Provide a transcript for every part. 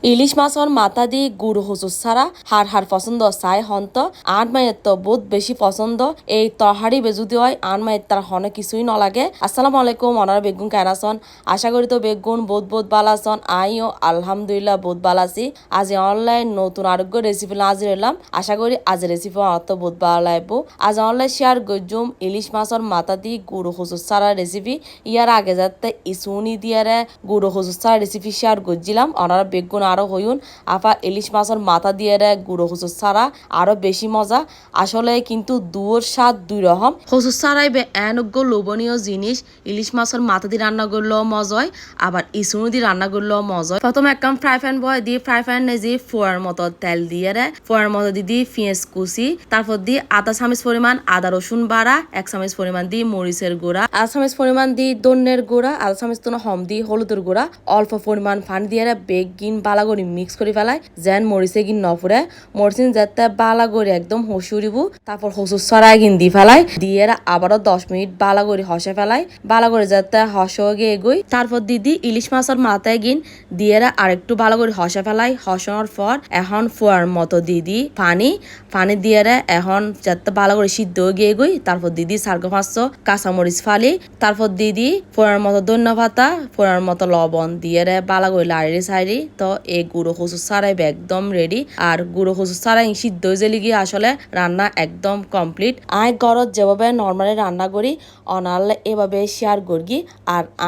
ইলিশ মাছর মাথা দি গুড় হুজুর ছাড়া হার পছন্দ চাই হন্ত আন মায়ের তো বহুত বেশি পছন্দ এই তরহারি বেজুদি হয় আন মায়ের তার হনে কিছুই নলাগে। আসসালামু আলাইকুম অনার বেগুন কেনাছন আশা করি তো বেগুন বহুত বালাছন আইও আলহামদুলিল্লাহ বহুত বালাছি। আজ অনলাইন নতুন আরোগ্য রেসিপি হাজির হলাম। আশা করি আজ রেসিপি আমার তো বহুত ভালো লাগবো। আজ অনলাইন শেয়ার গজুম ইলিশ মাছর মাথা দি গুড় হুজুর ছাড়া রেসিপি। ইয়ার আগে যাতে ইসুনি দিয়ারে গুড় হুজুর ছাড়া রেসিপি শেয়ার করছিলাম অনারা বেগুন আরো হইন আফা ইলিশ মাছের মাথা দিয়ে গুঁড়ো হুসুর ছাড়া আরো বেশি মজা। আসলে কিন্তু দুয়োর স্বাদ দুই রকম। হুসুর ছাড়াই এনজ্ঞ লোভনীয় জিনিস ইলিশ মাছের মাথা দিয়ে রান্না করলেও মজা হয়, আবার ইসুনি দিয়ে রান্না করলেও মজা হয়। প্রথমে একদম ফ্রাই প্যান বয় দিয়ে ফ্রাই প্যান নেজি ফোয়ার মতো তেল দিয়ে ফোয়ার মতো দিয়ে পেঁয়াজ কুচি, তারপর দিয়ে আধা চামচ পরিমাণ আদা রসুন বাড়া, 1 চামচ পরিমাণ দিয়ে মরিচের গুঁড়া, আধা চামচ পরিমাণ দিয়ে ধনের গুঁড়া, আধা চামচ তো হম দিয়ে হলুদের গুঁড়া, অল্প পরিমাণ পানি দিয়ে বেগিন বালা করে মিক্স করে ফেলাই যেন মরিচে গিন নপুরে মরিচিন যাতে বালা করে একদম হসুরিব। তারপর হসুর ছড়াই গিন দি ফেলাই দিয়ে আবারও 10 মিনিট বালা করে হসে ফেলাই বালা করে যাতে হস গিয়ে এগোই। তারপর দিদি ইলিশ মাছের মাথায় গিন দিয়ে আরেকটু ভালো করে হসে ফেলাই হসানোর পর এখন ফোয়ার মতো দিদি পানি দিয়ে এখন যাতে ভালো করে সিদ্ধ গিয়ে এগোই। তারপর দিদি সার্গো 500 কাঁচামরিচ ফালি, তারপর দিদি ফোয়ার মতো ধন্য পাতা ফোয়ার মতো লবণ দিয়ে বালা করে লাড়ি সাইডি। তো এই গুঁড়ো কচু ছাড়াই একদম রেডি। আর গুঁড়ো কচু ছাড়াই সিদ্ধ হয়ে গিয়ে আসলে রান্না একদম কমপ্লিট। আই ঘরত যেভাবে নর্মালি রান্না করি অনারলে এভাবে শেয়ার করি।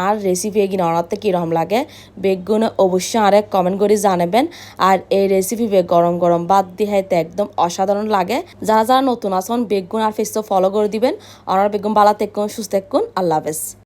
আর রেসিপি এগিয়ে অনারতে কিরকম লাগে বেগুনে অবশ্যই আরেক কমেন্ট করে জানাবেন। আর এই রেসিপি গরম গরম ভাত দিয়ে খাইতে একদম অসাধারণ লাগে। যারা যারা নতুন আসন বেগুন আর ফেস ফলো করে দিবেন। অনার বেগুন বালা তেকুন সুস্থ তেকুন। আল্লাহ হাফেজ।